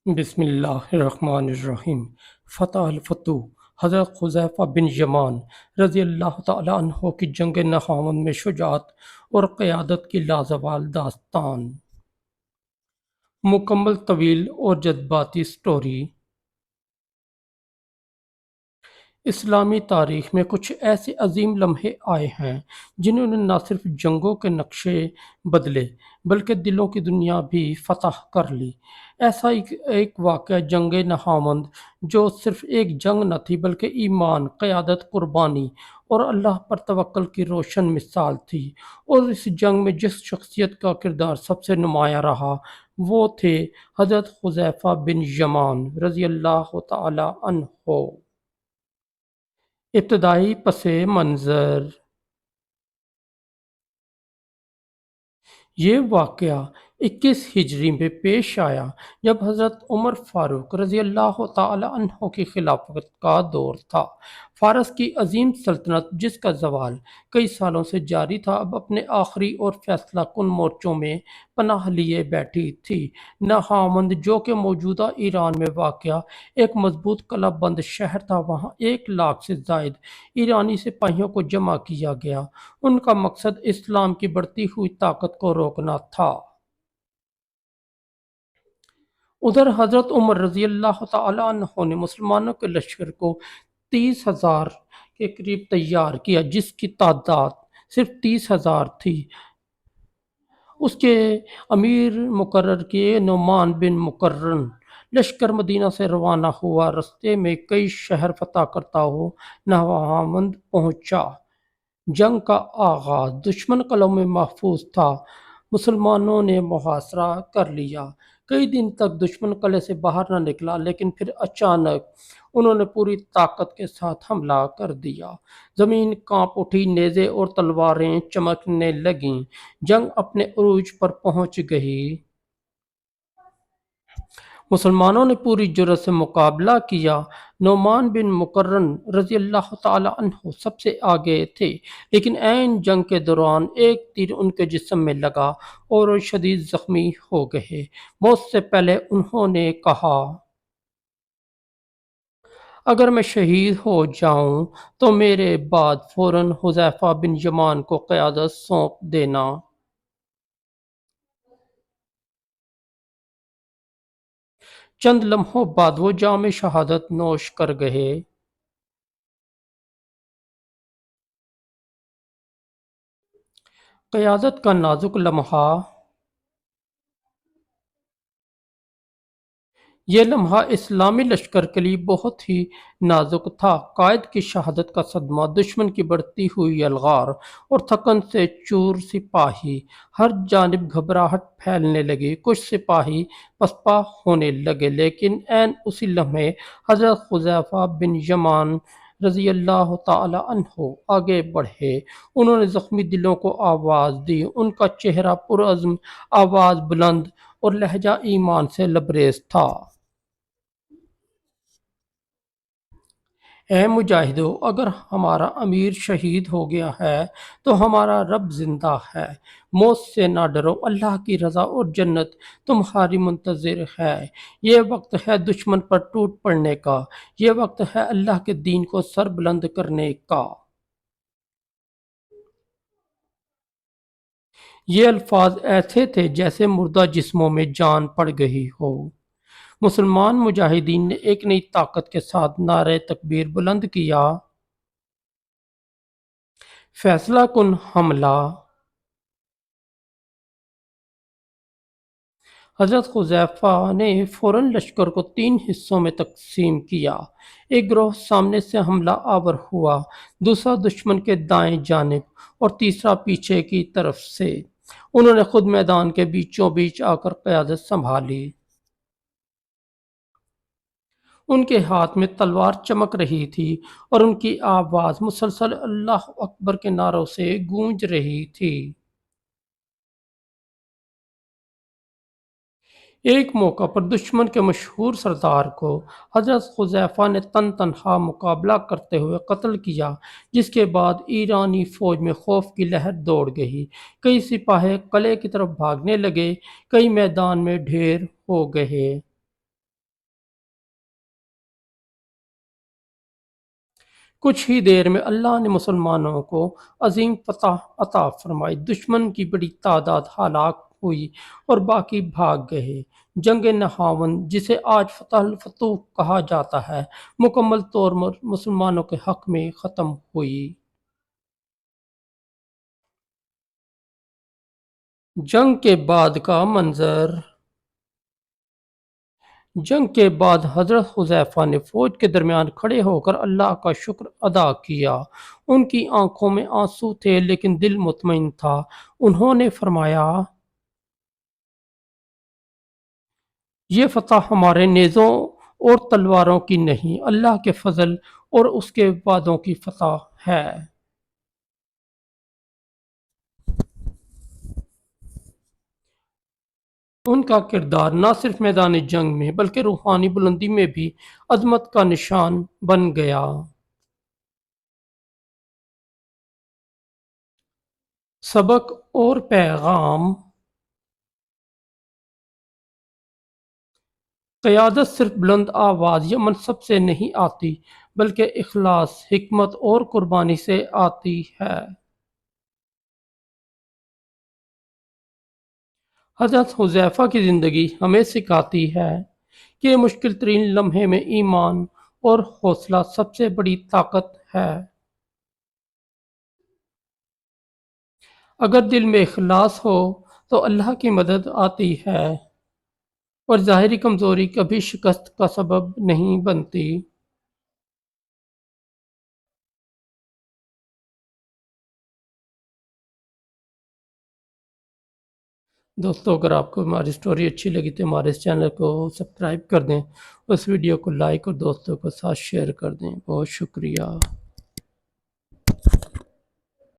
بسم اللہ الرحمن الرحیم۔ فتح الفتوح حضرت حذیفہ بن یمان رضی اللہ تعالی عنہ کی جنگ نہاون میں شجاعت اور قیادت کی لازوال داستان۔ مکمل طویل اور جذباتی سٹوری۔ اسلامی تاریخ میں کچھ ایسے عظیم لمحے آئے ہیں جنہوں نے نہ صرف جنگوں کے نقشے بدلے بلکہ دلوں کی دنیا بھی فتح کر لی۔ ایسا ایک واقعہ جنگ نہاوند جو صرف ایک جنگ نہ تھی بلکہ ایمان، قیادت، قربانی اور اللہ پر توکل کی روشن مثال تھی۔ اور اس جنگ میں جس شخصیت کا کردار سب سے نمایاں رہا وہ تھے حضرت حذیفہ بن یمان رضی اللہ تعالی عنہ۔ ابتدائی پس منظر۔ یہ واقعہ 21 ہجری میں پیش آیا جب حضرت عمر فاروق رضی اللہ تعالی عنہ کی خلافت کا دور تھا۔ فارس کی عظیم سلطنت جس کا زوال کئی سالوں سے جاری تھا اب اپنے آخری اور فیصلہ کن مورچوں میں پناہ لیے بیٹھی تھی۔ نہاوند جو کہ موجودہ ایران میں واقع ایک مضبوط قلعہ بند شہر تھا، وہاں 1 لاکھ سے زائد ایرانی سپاہیوں کو جمع کیا گیا۔ ان کا مقصد اسلام کی بڑھتی ہوئی طاقت کو روکنا تھا۔ ادھر حضرت عمر رضی اللہ تعالی عنہ نے مسلمانوں کے لشکر کو 30,000 کے قریب تیار کیا، جس کی تعداد صرف 30,000 تھی۔ اس کے امیر مقرر کیے نعمان بن مقرن لشکر مدینہ سے روانہ ہوا۔ رستے میں کئی شہر فتح کرتا ہوا نہاوند پہنچا۔ جنگ کا آغاز دشمن قلعوں میں محفوظ تھا۔ مسلمانوں نے محاصرہ کر لیا۔ کئی دن تک دشمن قلعے سے باہر نہ نکلا، لیکن پھر اچانک انہوں نے پوری طاقت کے ساتھ حملہ کر دیا۔ زمین کانپ اٹھی، نیزے اور تلواریں چمکنے لگیں۔ جنگ اپنے عروج پر پہنچ گئی۔ مسلمانوں نے پوری جرأت سے مقابلہ کیا۔ نعمان بن مقرن رضی اللہ تعالی عنہ سب سے آگے تھے، لیکن عین جنگ کے دوران ایک تیر ان کے جسم میں لگا اور وہ شدید زخمی ہو گئے۔ موت سے پہلے انہوں نے کہا، اگر میں شہید ہو جاؤں تو میرے بعد فوراً حذیفہ بن یمان کو قیادت سونپ دینا۔ چند لمحوں بعد وہ جام شہادت نوش کر گئے۔ قیادت کا نازک لمحہ۔ یہ لمحہ اسلامی لشکر کے لیے بہت ہی نازک تھا۔ قائد کی شہادت کا صدمہ، دشمن کی بڑھتی ہوئی یلغار اور تھکن سے چور سپاہی، ہر جانب گھبراہٹ پھیلنے لگی۔ کچھ سپاہی پسپا ہونے لگے، لیکن عین اسی لمحے حضرت حذیفہ بن یمان رضی اللہ تعالی عنہ آگے بڑھے۔ انہوں نے زخمی دلوں کو آواز دی۔ ان کا چہرہ پرعزم، آواز بلند اور لہجہ ایمان سے لبریز تھا۔ اے مجاہدو، اگر ہمارا امیر شہید ہو گیا ہے تو ہمارا رب زندہ ہے۔ موت سے نہ ڈرو، اللہ کی رضا اور جنت تمہاری منتظر ہے۔ یہ وقت ہے دشمن پر ٹوٹ پڑنے کا، یہ وقت ہے اللہ کے دین کو سر بلند کرنے کا۔ یہ الفاظ ایسے تھے جیسے مردہ جسموں میں جان پڑ گئی ہو۔ مسلمان مجاہدین نے ایک نئی طاقت کے ساتھ نعرہ تکبیر بلند کیا۔ فیصلہ کن حملہ۔ حضرت حذیفہ نے فوراً لشکر کو 3 حصوں میں تقسیم کیا۔ ایک گروہ سامنے سے حملہ آور ہوا، دوسرا دشمن کے دائیں جانب اور تیسرا پیچھے کی طرف سے۔ انہوں نے خود میدان کے بیچوں بیچ آ کر قیادت سنبھالی۔ ان کے ہاتھ میں تلوار چمک رہی تھی اور ان کی آواز مسلسل اللہ اکبر کے نعروں سے گونج رہی تھی۔ ایک موقع پر دشمن کے مشہور سردار کو حضرت حذیفہ نے تن تنہا مقابلہ کرتے ہوئے قتل کیا، جس کے بعد ایرانی فوج میں خوف کی لہر دوڑ گئی۔ کئی سپاہی قلعے کی طرف بھاگنے لگے، کئی میدان میں ڈھیر ہو گئے۔ کچھ ہی دیر میں اللہ نے مسلمانوں کو عظیم فتح عطا فرمائی، دشمن کی بڑی تعداد ہلاک ہوئی اور باقی بھاگ گئے۔ جنگ نہاون، جسے آج فتح الفتوح کہا جاتا ہے، مکمل طور پر مسلمانوں کے حق میں ختم ہوئی۔ جنگ کے بعد کا منظر۔ جنگ کے بعد حضرت حذیفہ نے فوج کے درمیان کھڑے ہو کر اللہ کا شکر ادا کیا۔ ان کی آنکھوں میں آنسو تھے لیکن دل مطمئن تھا۔ انہوں نے فرمایا، یہ فتح ہمارے نیزوں اور تلواروں کی نہیں، اللہ کے فضل اور اس کے وعدوں کی فتح ہے۔ ان کا کردار نہ صرف میدان جنگ میں بلکہ روحانی بلندی میں بھی عظمت کا نشان بن گیا۔ سبق اور پیغام: قیادت صرف بلند آواز یا منصب سے نہیں آتی، بلکہ اخلاص، حکمت اور قربانی سے آتی ہے۔ حضرت حذیفہ کی زندگی ہمیں سکھاتی ہے کہ مشکل ترین لمحے میں ایمان اور حوصلہ سب سے بڑی طاقت ہے۔ اگر دل میں اخلاص ہو تو اللہ کی مدد آتی ہے اور ظاہری کمزوری کبھی شکست کا سبب نہیں بنتی۔ دوستو، اگر آپ کو ہماری سٹوری اچھی لگی تو ہمارے اس چینل کو سبسکرائب کر دیں، اس ویڈیو کو لائک اور دوستوں کے ساتھ شیئر کر دیں۔ بہت شکریہ۔